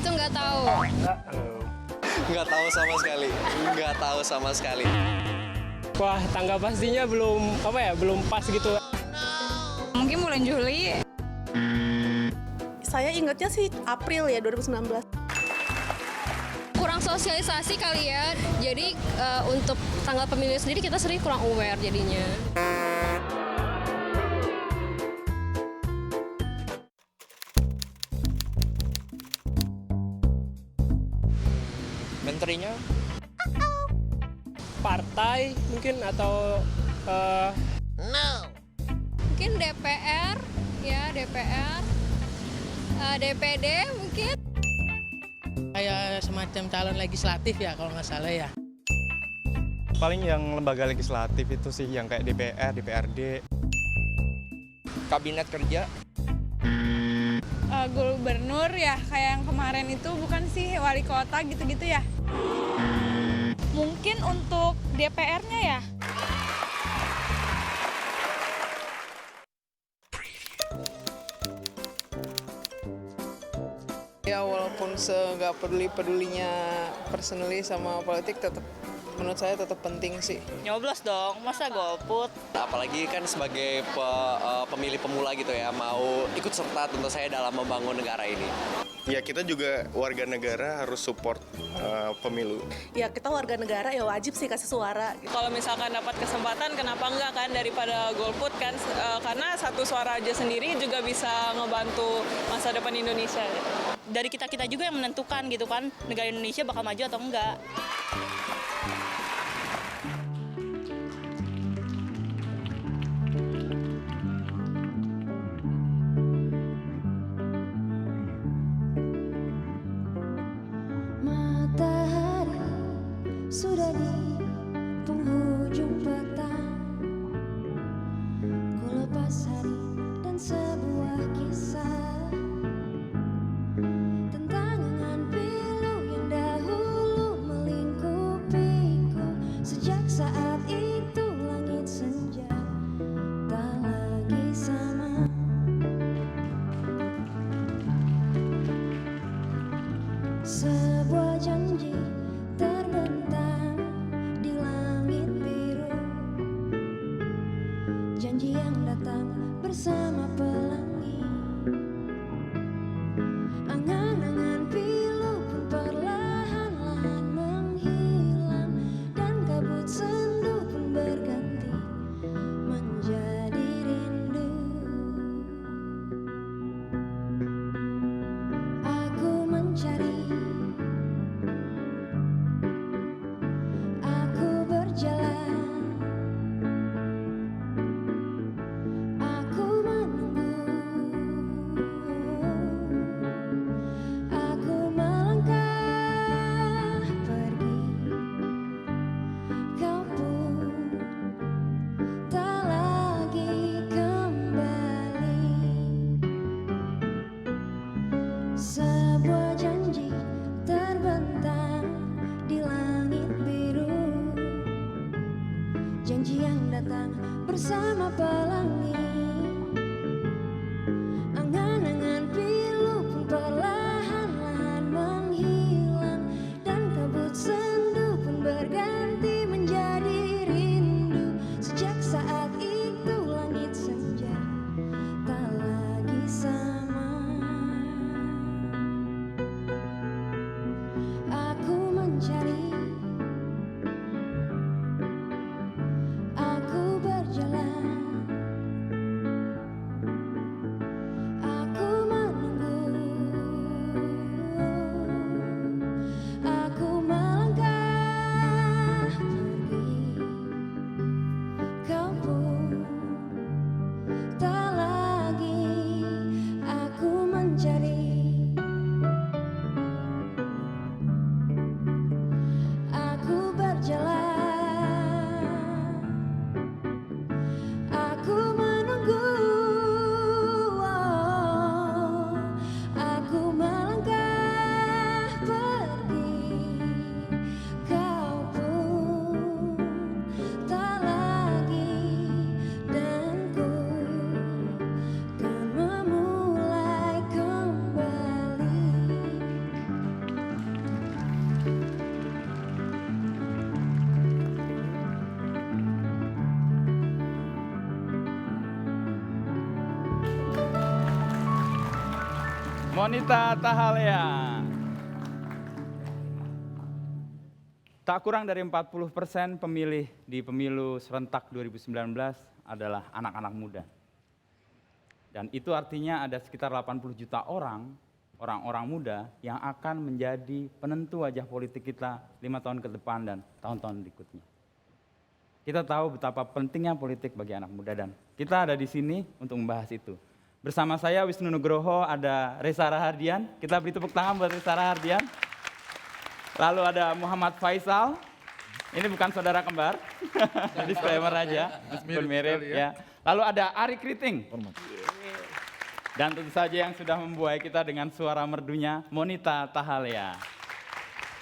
itu nggak tahu. Nggak tahu sama sekali. Nggak tahu sama sekali. Wah, tanggal pastinya belum pas gitu. Mungkin bulan Juli. Saya ingatnya sih April ya 2019. Kurang sosialisasi kali ya. Jadi untuk tanggal pemilu sendiri kita sering kurang aware jadinya. Menterinya Partai mungkin atau Mungkin DPR, ya DPR, DPD mungkin. Kayak semacam calon legislatif ya kalau nggak salah ya. Paling yang lembaga legislatif itu sih yang kayak DPR, DPRD. kabinet kerja. Gubernur ya, kayak yang kemarin itu bukan sih wali kota gitu-gitu ya. Mungkin untuk DPR-nya ya. Ya walaupun nggak peduli-pedulinya personally sama politik, tetap menurut saya tetap penting sih. Nyoblos dong, masa golput? Apalagi kan sebagai pemilih pemula gitu ya, mau ikut serta tentu saya dalam membangun negara ini. Ya kita juga warga negara harus support pemilu. Ya kita warga negara ya wajib sih kasih suara. Kalau misalkan dapat kesempatan, kenapa enggak kan daripada golput kan? Karena satu suara aja sendiri juga bisa ngebantu masa depan Indonesia. Dari kita-kita juga yang menentukan gitu kan, negara Indonesia bakal maju atau enggak. Matahari sudah di penghujung petang. Ku lepas hari dan sebuah kisah tentang angan pilu yang dahulu melingkupiku. Sejak saat itu langit senja tak lagi sama. Sebuah janji terbentang di langit biru, janji yang datang bersama pelangi. Angan-angan pilu pun perlahan-lahan menghilang, dan kabut sendu pun berganti menjadi rindu. Aku mencari Monita Tahalea. Tak kurang dari 40% pemilih di pemilu serentak 2019 adalah anak-anak muda. Dan itu artinya ada sekitar 80 juta orang-orang muda yang akan menjadi penentu wajah politik kita 5 tahun ke depan dan tahun-tahun berikutnya. Kita tahu betapa pentingnya politik bagi anak muda dan kita ada di sini untuk membahas itu. Bersama saya Wisnu Nugroho, ada Reza Rahardian. Kita beri tepuk tangan buat Reza Rahardian. Lalu ada Muhammad Faisal. Ini bukan saudara kembar. Disclaimer aja, meskipun mirip ya. Lalu ada Ari Kriting. Dan tentu saja yang sudah membuai kita dengan suara merdunya, Monita Tahalea.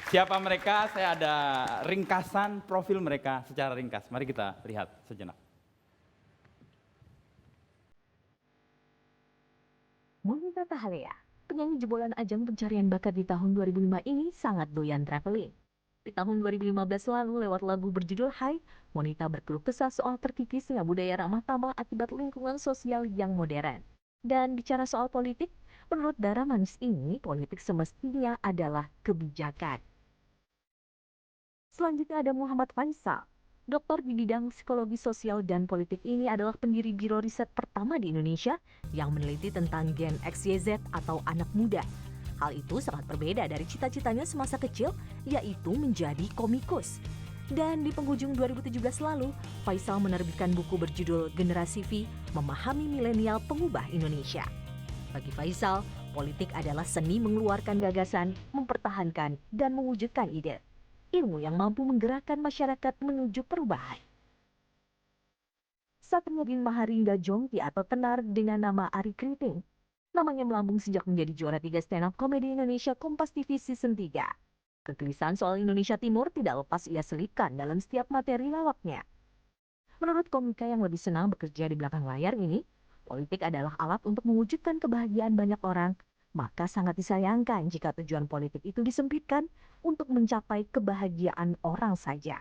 Siapa mereka? Saya ada ringkasan profil mereka secara ringkas. Mari kita lihat sejenak. Monita Tahalea, penyanyi jebolan ajang pencarian bakat di tahun 2005 ini sangat doyan traveling. Di tahun 2015 lalu lewat lagu berjudul Hai, Monita berkeluh kesah soal terkikisnya budaya ramah tamah akibat lingkungan sosial yang modern. Dan bicara soal politik, menurut Dara Manis ini, politik semestinya adalah kebijakan. Selanjutnya ada Muhammad Faisal. Doktor di bidang psikologi sosial dan politik ini adalah pendiri biro riset pertama di Indonesia yang meneliti tentang gen XYZ atau anak muda. Hal itu sangat berbeda dari cita-citanya semasa kecil, yaitu menjadi komikus. Dan di penghujung 2017 lalu, Faisal menerbitkan buku berjudul Generasi V, Memahami Milenial Pengubah Indonesia. Bagi Faisal, politik adalah seni mengeluarkan gagasan, mempertahankan, dan mewujudkan ide. Ilmu yang mampu menggerakkan masyarakat menuju perubahan. Satria bin Maharingga Jongki atau tenar dengan nama Ari Kriting. Namanya melambung sejak menjadi juara 3 stand up komedi Indonesia Kompas TV Season 3. Kegelisahan soal Indonesia Timur tidak lepas ia selipkan dalam setiap materi lawaknya. Menurut komika yang lebih senang bekerja di belakang layar ini, politik adalah alat untuk mewujudkan kebahagiaan banyak orang, maka sangat disayangkan jika tujuan politik itu disempitkan untuk mencapai kebahagiaan orang saja.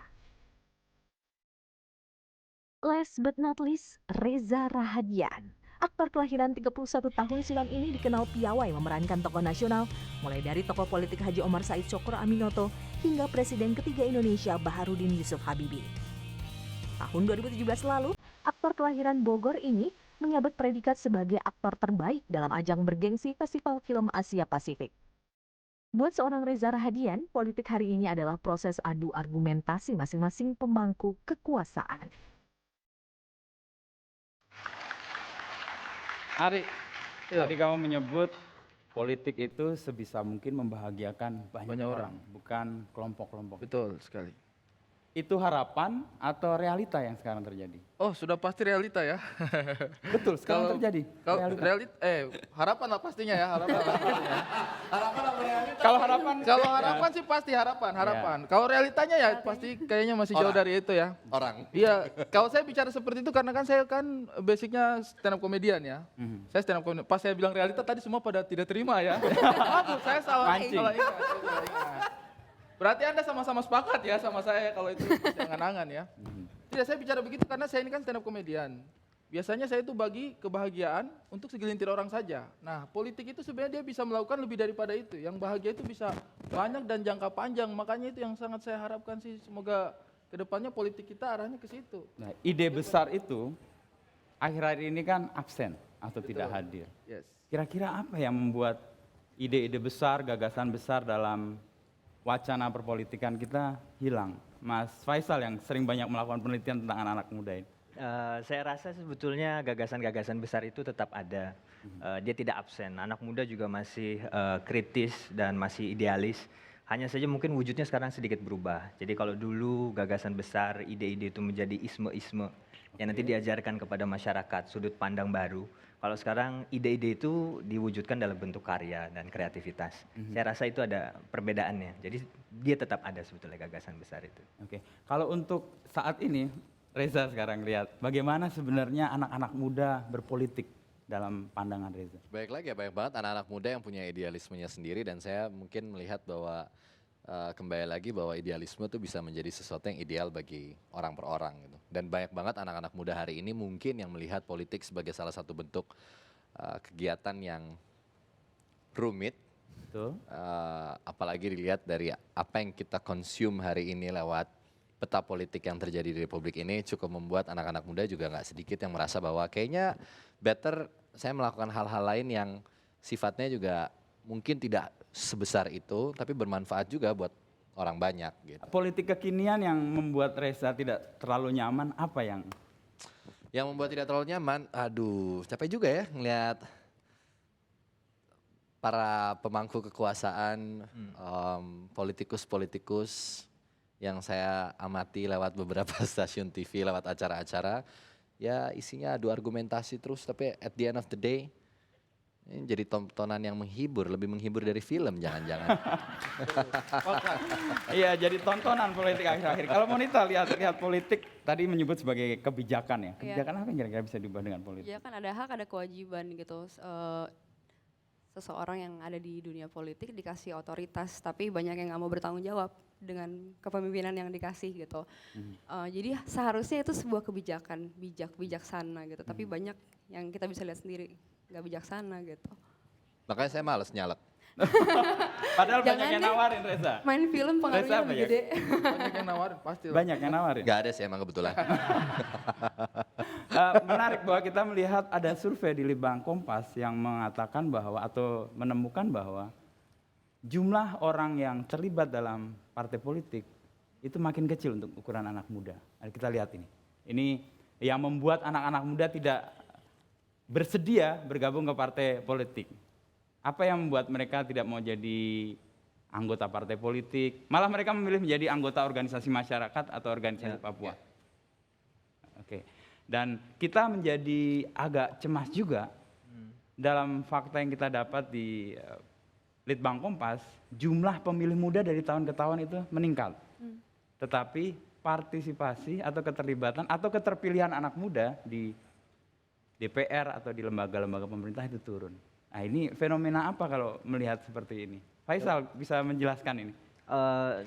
Last but not least, Reza Rahadian. Aktor kelahiran 31 tahun silam ini dikenal piawai memerankan tokoh nasional, mulai dari tokoh politik Haji Omar Said Sokro Aminoto hingga Presiden ketiga Indonesia Baharudin Yusuf Habibie. Tahun 2017 lalu, aktor kelahiran Bogor ini menyabet predikat sebagai aktor terbaik dalam ajang bergengsi Festival Film Asia Pasifik. Buat seorang Reza Rahadian, politik hari ini adalah proses adu argumentasi masing-masing pemangku kekuasaan. Ari, tadi kamu menyebut politik itu sebisa mungkin membahagiakan banyak orang, bukan kelompok-kelompok. Betul sekali. Itu harapan atau realita yang sekarang terjadi? Oh, sudah pasti realita ya. Betul, sekarang terjadi. Harapan lah pastinya ya, harapan lah pastinya. Kalau harapan sih pasti harapan. Kalau realitanya ya pasti kayaknya masih jauh dari itu ya. Iya, kalau saya bicara seperti itu karena kan saya kan basicnya stand up komedian ya. Saya stand up komedian. Pas saya bilang realita tadi semua pada tidak terima ya. Saya salah ingat. Berarti Anda sama-sama sepakat ya sama saya kalau itu angan-angan ya. Tidak, saya bicara begitu karena saya ini kan stand up komedian. Biasanya saya itu bagi kebahagiaan untuk segelintir orang saja. Nah, politik itu sebenarnya dia bisa melakukan lebih daripada itu. Yang bahagia itu bisa banyak dan jangka panjang. Makanya itu yang sangat saya harapkan sih, semoga kedepannya politik kita arahnya ke situ. Nah, ide besar itu akhir-akhir ini kan absen atau tidak hadir. Yes. Kira-kira apa yang membuat ide-ide besar, gagasan besar dalam wacana perpolitikan kita hilang? Mas Faisal yang sering banyak melakukan penelitian tentang anak-anak muda ini. Saya rasa sebetulnya gagasan-gagasan besar itu tetap ada. Dia tidak absen. Anak muda juga masih kritis dan masih idealis. Hanya saja mungkin wujudnya sekarang sedikit berubah. Jadi kalau dulu gagasan besar, ide-ide itu menjadi isme-isme yang nanti diajarkan kepada masyarakat, sudut pandang baru. Kalau sekarang ide-ide itu diwujudkan dalam bentuk karya dan kreativitas. Saya rasa itu ada perbedaannya. Jadi dia tetap ada sebetulnya gagasan besar itu. Oke. Kalau untuk saat ini, Reza sekarang lihat bagaimana sebenarnya anak-anak muda berpolitik dalam pandangan Reza. Baik lagi ya, banyak banget anak-anak muda yang punya idealismenya sendiri dan saya mungkin melihat bahwa kembali lagi bahwa idealisme itu bisa menjadi sesuatu yang ideal bagi orang per orang gitu. Dan banyak banget anak-anak muda hari ini mungkin yang melihat politik sebagai salah satu bentuk kegiatan yang rumit. Betul. Apalagi dilihat dari apa yang kita consume hari ini lewat peta politik yang terjadi di Republik ini cukup membuat anak-anak muda juga nggak sedikit yang merasa bahwa kayaknya better saya melakukan hal-hal lain yang sifatnya juga mungkin tidak sebesar itu tapi bermanfaat juga buat orang banyak gitu. Politik kekinian yang membuat Reza tidak terlalu nyaman apa yang membuat tidak terlalu nyaman? Aduh, capek juga ya ngelihat para pemangku kekuasaan, politikus-politikus yang saya amati lewat beberapa stasiun TV, lewat acara-acara, ya isinya adu argumentasi terus, tapi at the end of the day, ini jadi tontonan yang menghibur, lebih menghibur dari film jangan-jangan. Iya, jadi tontonan politik akhir-akhir. Kalau Monita lihat politik tadi menyebut sebagai kebijakan ya. Kebijakan apa yang kira-kira bisa diubah dengan politik? Ya kan ada hak, ada kewajiban gitu. Seseorang yang ada di dunia politik dikasih otoritas, tapi banyak yang nggak mau bertanggung jawab dengan kepemimpinan yang dikasih gitu. Jadi seharusnya itu sebuah kebijakan bijaksana gitu, tapi banyak yang kita bisa lihat sendiri nggak bijaksana gitu. Makanya saya males nyalek. Padahal banyak yang nawarin Reza. Main film pengaruhnya lebih gede. Banyak yang nawarin pasti. Banyak yang nawarin. Gak ada sih emang kebetulan. Menarik bahwa kita melihat ada survei di Litbang Kompas yang mengatakan bahwa atau menemukan bahwa jumlah orang yang terlibat dalam partai politik itu makin kecil untuk ukuran anak muda. Kita lihat ini. Ini yang membuat anak-anak muda tidak bersedia bergabung ke partai politik. Apa yang membuat mereka tidak mau jadi anggota partai politik, malah mereka memilih menjadi anggota organisasi masyarakat atau organisasi Papua. Oke. Dan kita menjadi agak cemas juga dalam fakta yang kita dapat di Litbang Kompas, jumlah pemilih muda dari tahun ke tahun itu meningkat. Tetapi partisipasi atau keterlibatan atau keterpilihan anak muda di DPR atau di lembaga-lembaga pemerintah itu turun. Nah ini fenomena apa kalau melihat seperti ini? Faisal bisa menjelaskan ini?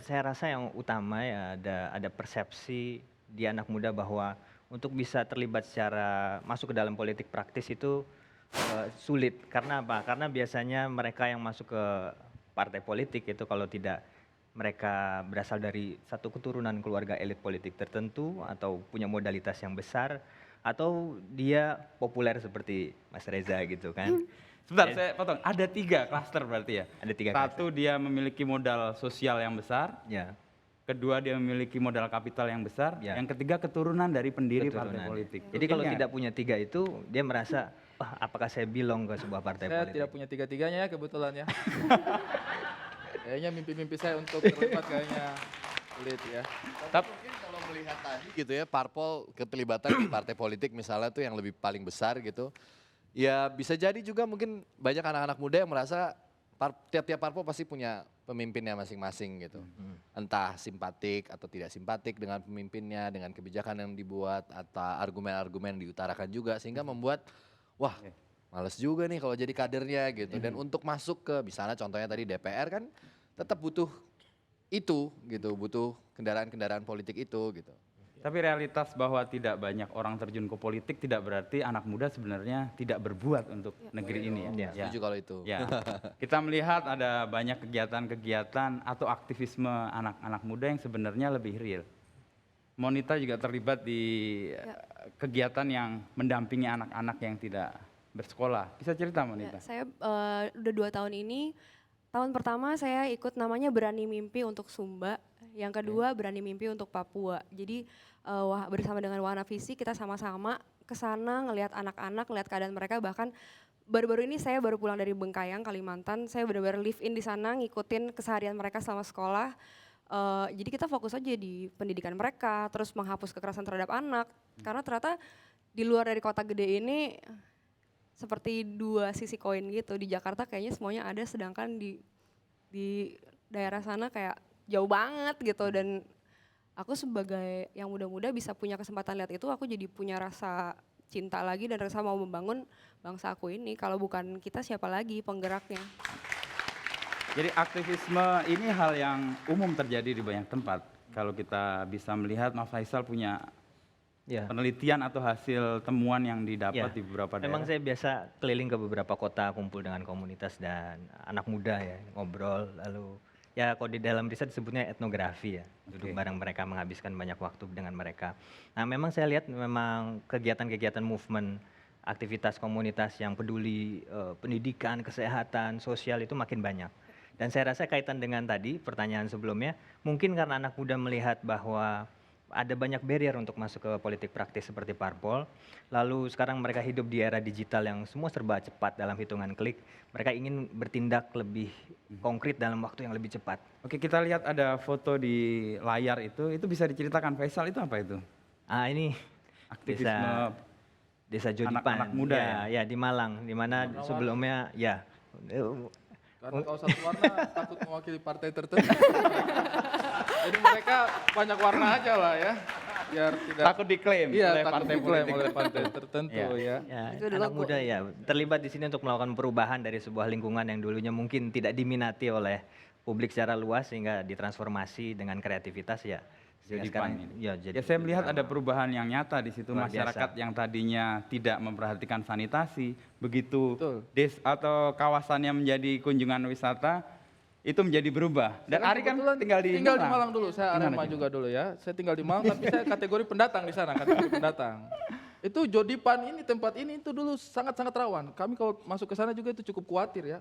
Saya rasa yang utama ya ada persepsi di anak muda bahwa untuk bisa terlibat secara masuk ke dalam politik praktis itu sulit. Karena apa? Karena biasanya mereka yang masuk ke partai politik itu kalau tidak mereka berasal dari satu keturunan keluarga elit politik tertentu atau punya modalitas yang besar atau dia populer seperti Mas Reza gitu kan. Sebentar, saya potong. Ada 3 klaster berarti ya? Ada 3 Satu, dia memiliki modal sosial yang besar. Ya. Kedua, dia memiliki modal kapital yang besar. Ya. Yang ketiga, keturunan dari pendiri partai politik. Jadi kalau tidak punya 3 itu, dia merasa, apakah saya belong ke sebuah partai politik? Saya tidak punya 3-tiganya ya kebetulan ya. Kayaknya mimpi-mimpi saya untuk terlibat kayaknya sulit ya. Tapi mungkin kalau melihat tadi gitu ya, parpol keterlibatan di partai politik misalnya tuh yang lebih paling besar gitu. Ya bisa jadi juga mungkin banyak anak-anak muda yang merasa tiap-tiap parpol pasti punya pemimpinnya masing-masing gitu. Entah simpatik atau tidak simpatik dengan pemimpinnya, dengan kebijakan yang dibuat atau argumen-argumen yang diutarakan juga sehingga membuat wah males juga nih kalau jadi kadernya gitu. Dan untuk masuk ke misalnya contohnya tadi DPR kan tetap butuh itu gitu, butuh kendaraan-kendaraan politik itu gitu. Tapi realitas bahwa tidak banyak orang terjun ke politik tidak berarti anak muda sebenarnya tidak berbuat untuk negeri ini ya. Setuju kalau itu. Ya. Kita melihat ada banyak kegiatan-kegiatan atau aktivisme anak-anak muda yang sebenarnya lebih real. Monita juga terlibat di kegiatan yang mendampingi anak-anak yang tidak bersekolah. Bisa cerita Monita? Saya udah 2 tahun ini. Tahun pertama saya ikut namanya Berani Mimpi untuk Sumba. Yang kedua Berani Mimpi untuk Papua. Jadi bersama dengan Wana Visi kita sama-sama ke sana ngelihat anak-anak, ngelihat keadaan mereka. Bahkan baru-baru ini saya baru pulang dari Bengkayang, Kalimantan. Saya benar-benar live in di sana ngikutin keseharian mereka selama sekolah. Jadi kita fokus aja di pendidikan mereka, terus menghapus kekerasan terhadap anak. Karena ternyata di luar dari kota gede ini seperti 2 sisi koin gitu. Di Jakarta kayaknya semuanya ada, sedangkan di daerah sana kayak jauh banget gitu. Dan aku sebagai yang muda-muda bisa punya kesempatan lihat itu, aku jadi punya rasa cinta lagi dan rasa mau membangun bangsa aku ini. Kalau bukan kita siapa lagi penggeraknya? Jadi aktivisme ini hal yang umum terjadi di banyak tempat. Kalau kita bisa melihat Mas Faisal punya Ya. penelitian atau hasil temuan yang didapat Ya, di beberapa daerah? memang saya biasa keliling ke beberapa kota, kumpul dengan komunitas dan anak muda ya, ngobrol, lalu ya kalau di dalam riset disebutnya etnografi ya, duduk bareng mereka, menghabiskan banyak waktu dengan mereka. Nah memang saya lihat memang kegiatan-kegiatan movement, aktivitas komunitas yang peduli pendidikan, kesehatan, sosial itu makin banyak. Dan saya rasa kaitan dengan tadi pertanyaan sebelumnya, mungkin karena anak muda melihat bahwa ada banyak barrier untuk masuk ke politik praktis seperti parpol. Lalu sekarang mereka hidup di era digital yang semua serba cepat dalam hitungan klik. Mereka ingin bertindak lebih konkret dalam waktu yang lebih cepat. Oke, kita lihat ada foto di layar itu bisa diceritakan Faisal itu apa itu? Ini Aktivisme desa Jodipan. anak-anak muda ya di Malang, di mana sebelumnya ya. Karena kalau satu warna takut mewakili partai tertentu. Jadi mereka banyak warna aja lah ya. Biar tidak Takut diklaim oleh takut partai diklaim politik oleh partai tertentu ya. Anak muda ya terlibat di sini untuk melakukan perubahan dari sebuah lingkungan yang dulunya mungkin tidak diminati oleh publik secara luas sehingga ditransformasi dengan kreativitas ya. Jadi Sekarang jadi saya melihat ada perubahan yang nyata di situ. Luar Masyarakat biasa. yang tadinya tidak memperhatikan sanitasi, begitu atau kawasannya menjadi kunjungan wisata itu menjadi berubah. Dan Ari kan tinggal di Malang dulu. Saya Arema juga dulu ya. Saya tinggal di Malang tapi saya kategori pendatang di sana, kategori pendatang. Itu Jodipan ini, tempat ini itu dulu sangat-sangat rawan. Kami kalau masuk ke sana juga itu cukup khawatir ya.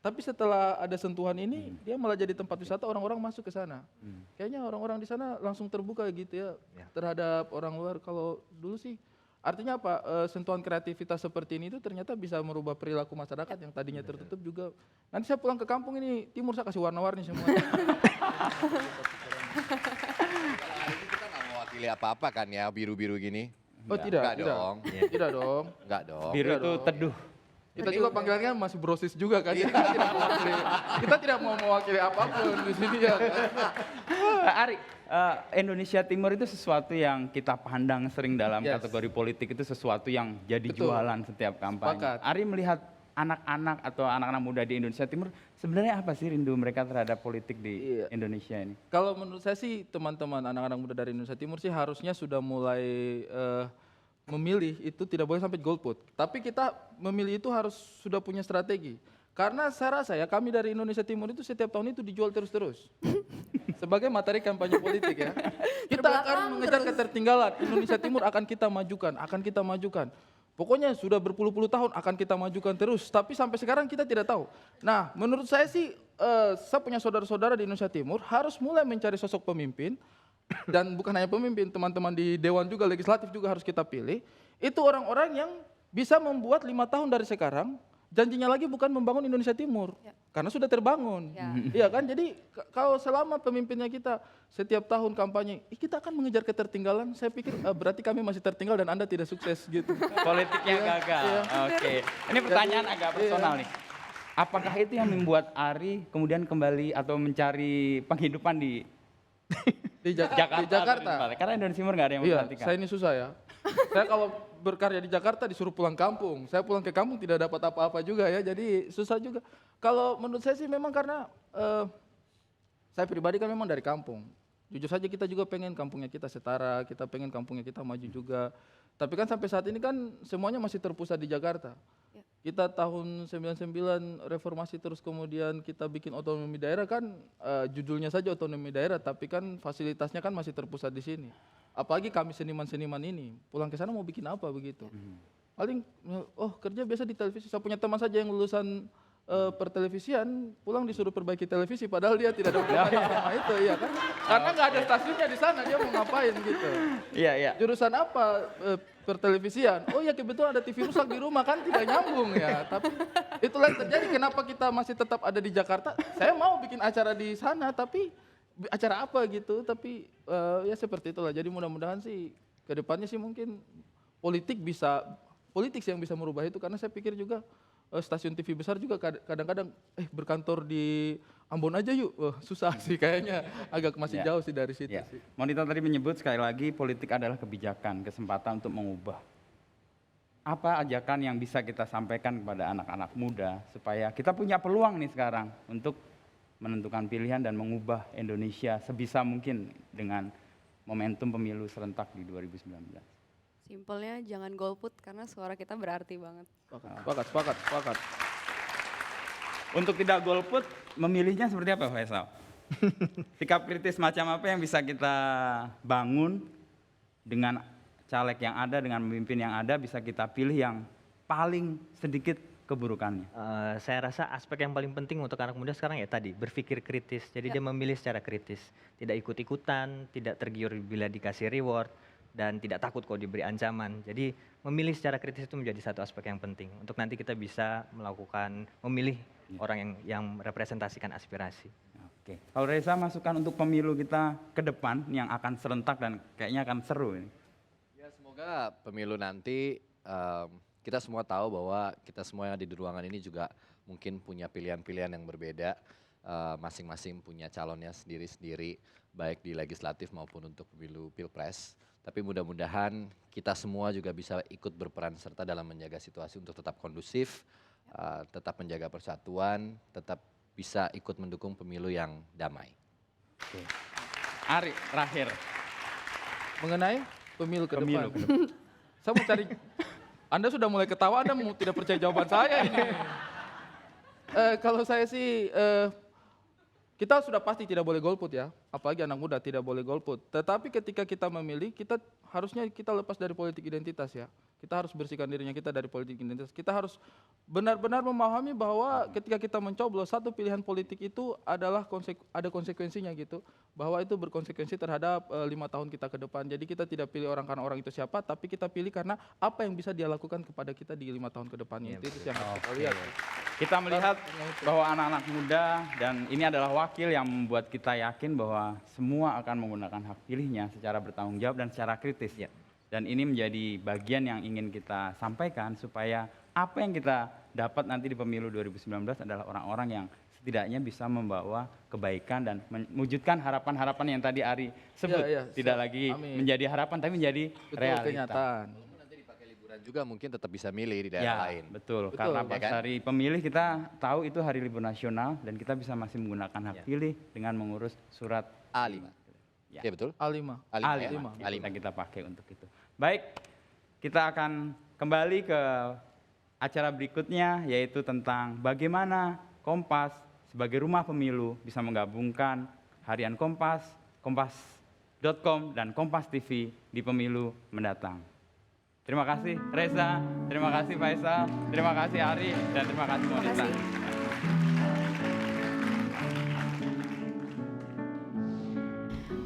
Tapi setelah ada sentuhan ini, dia malah jadi tempat wisata, orang-orang masuk ke sana. Kayaknya orang-orang di sana langsung terbuka gitu ya terhadap orang luar. Kalau dulu sih, artinya apa? Sentuhan kreativitas seperti ini itu ternyata bisa merubah perilaku masyarakat yang tadinya tertutup juga. Nanti saya pulang ke kampung ini, timur saya kasih warna-warni semua. Kita nggak mewakili apa-apa kan ya, biru-biru gini? Oh tidak, Nggak dong. Tidak dong. Nggak dong. Biru itu teduh. Kita juga panggilannya masih brosis juga kan. Jadi kita tidak mau mewakili apapun di sini ya. Ari, Indonesia Timur itu sesuatu yang kita pandang sering dalam kategori politik itu sesuatu yang jadi jualan setiap kampanye. Sepakat. Ari melihat anak-anak atau anak-anak muda di Indonesia Timur sebenarnya apa sih rindu mereka terhadap politik di Indonesia ini? Kalau menurut saya sih teman-teman anak-anak muda dari Indonesia Timur sih harusnya sudah mulai memilih itu tidak boleh sampai golput. Tapi kita memilih itu harus sudah punya strategi. Karena saya rasa ya kami dari Indonesia Timur itu setiap tahun itu dijual terus-terus. Sebagai materi kampanye politik ya. Kita akan mengejar ketertinggalan. Indonesia Timur akan kita majukan. Pokoknya sudah berpuluh-puluh tahun akan kita majukan terus. Tapi sampai sekarang kita tidak tahu. Nah menurut saya sih saya punya saudara-saudara di Indonesia Timur harus mulai mencari sosok pemimpin. Dan bukan hanya pemimpin, teman-teman di Dewan juga, legislatif juga harus kita pilih. Itu orang-orang yang bisa membuat 5 tahun dari sekarang, janjinya lagi bukan membangun Indonesia Timur. Karena sudah terbangun. Iya kan, jadi kalau selama pemimpinnya kita setiap tahun kampanye, kita akan mengejar ketertinggalan, saya pikir berarti kami masih tertinggal dan Anda tidak sukses gitu. Politiknya gagal. Oke. Ini pertanyaan agak personal nih. Apakah itu yang membuat Ari kemudian kembali atau mencari penghidupan di Jakarta? Karena Indonesia Timur nggak ada yang memperhatikan. Saya ini susah ya. Saya kalau berkarya di Jakarta disuruh pulang kampung. Saya pulang ke kampung tidak dapat apa-apa juga ya, jadi susah juga. Kalau menurut saya sih memang karena saya pribadi kan memang dari kampung. Jujur saja kita juga pengen kampungnya kita setara, kita pengen kampungnya kita maju juga. Tapi kan sampai saat ini kan semuanya masih terpusat di Jakarta. Kita tahun 99 reformasi terus kemudian kita bikin otonomi daerah kan judulnya saja otonomi daerah tapi kan fasilitasnya kan masih terpusat di sini. Apalagi kami seniman-seniman ini pulang ke sana mau bikin apa begitu. Paling kerja biasa di televisi. Saya punya teman saja yang lulusan pertelevisian pulang disuruh perbaiki televisi padahal dia tidak ada hubungannya sama itu ya kan. Karena nggak ada stasiunnya di sana dia mau ngapain gitu. Iya. Jurusan apa? Pertelevisian. Oh ya kebetulan ada TV rusak di rumah kan tidak nyambung ya. Tapi itulah yang terjadi kenapa kita masih tetap ada di Jakarta. Saya mau bikin acara di sana tapi acara apa gitu. Tapi ya seperti itulah. Jadi mudah-mudahan sih ke depannya sih mungkin politik yang bisa merubah itu karena saya pikir juga stasiun TV besar juga kadang-kadang berkantor di Ambon aja yuk. Susah sih kayaknya agak masih jauh sih dari situ sih. Monita tadi menyebut sekali lagi politik adalah kebijakan, kesempatan untuk mengubah. Apa ajakan yang bisa kita sampaikan kepada anak-anak muda supaya kita punya peluang nih sekarang untuk menentukan pilihan dan mengubah Indonesia sebisa mungkin dengan momentum pemilu serentak di 2019? Simpelnya jangan golput karena suara kita berarti banget. Sepakat. Untuk tidak golput, memilihnya seperti apa Faisal? Sikap kritis macam apa yang bisa kita bangun dengan caleg yang ada, dengan pemimpin yang ada, bisa kita pilih yang paling sedikit keburukannya? Saya rasa aspek yang paling penting untuk anak muda sekarang ya tadi, berpikir kritis. Jadi dia memilih secara kritis, tidak ikut-ikutan, tidak tergiur bila dikasih reward, dan tidak takut kalau diberi ancaman. Jadi memilih secara kritis itu menjadi satu aspek yang penting untuk nanti kita bisa memilih orang yang merepresentasikan aspirasi. Oke. Kalau Reza, masukan untuk pemilu kita ke depan yang akan serentak dan kayaknya akan seru ini. Ya semoga pemilu nanti kita semua tahu bahwa kita semua yang ada di ruangan ini juga mungkin punya pilihan-pilihan yang berbeda. Masing-masing punya calonnya sendiri-sendiri, baik di legislatif maupun untuk pemilu pilpres. Tapi mudah-mudahan kita semua juga bisa ikut berperan serta dalam menjaga situasi untuk tetap kondusif, tetap menjaga persatuan, tetap bisa ikut mendukung pemilu yang damai. Oke. Ari, terakhir. Mengenai pemilu ke depan. Saya mau cari, Anda sudah mulai ketawa, Anda mau tidak percaya jawaban saya ini. Kalau saya sih, kita sudah pasti tidak boleh golput ya, apalagi anak muda tidak boleh golput. Tetapi ketika kita memilih, harusnya kita lepas dari politik identitas ya. Kita harus bersihkan dirinya kita dari politik identitas. Kita harus benar-benar memahami bahwa ketika kita mencoblos, satu pilihan politik itu adalah ada konsekuensinya gitu. Bahwa itu berkonsekuensi terhadap 5 tahun kita ke depan. Jadi kita tidak pilih orang karena orang itu siapa, tapi kita pilih karena apa yang bisa dia lakukan kepada kita di 5 tahun ke depannya. Itu yang harus kita lihat. Kita melihat bahwa anak-anak muda, dan ini adalah wakil yang membuat kita yakin bahwa semua akan menggunakan hak pilihnya secara bertanggung jawab dan secara kritis. Dan ini menjadi bagian yang ingin kita sampaikan supaya apa yang kita dapat nanti di pemilu 2019 adalah orang-orang yang setidaknya bisa membawa kebaikan dan mewujudkan harapan-harapan yang tadi Ari sebut. Tidak lagi menjadi harapan tapi menjadi realita. Kenyataan. Nanti dipakai liburan juga mungkin tetap bisa milih di daerah lain. Betul. Karena pas hari pemilih kita tahu itu hari libur nasional dan kita bisa masih menggunakan hak pilih dengan mengurus surat A5. Ya betul. A5. Kita pakai untuk itu. Baik, kita akan kembali ke acara berikutnya, yaitu tentang bagaimana Kompas sebagai rumah pemilu bisa menggabungkan harian Kompas, kompas.com, dan Kompas TV di pemilu mendatang. Terima kasih Reza, terima kasih Faisal, terima kasih Ari, dan terima kasih Monita.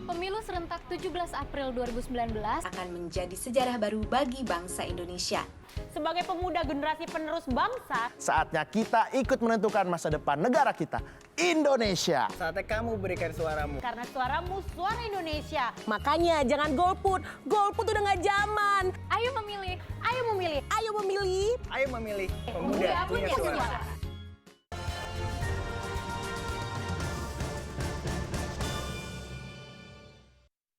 Pemilu serentak 17 April 2019 akan menjadi sejarah baru bagi bangsa Indonesia. Sebagai pemuda generasi penerus bangsa, saatnya kita ikut menentukan masa depan negara kita, Indonesia. Saatnya kamu berikan suaramu. Karena suaramu suara Indonesia. Makanya jangan golput. Golput udah nggak zaman. Ayo memilih, ayo memilih, ayo memilih. Ayo memilih. Pemuda punya suara.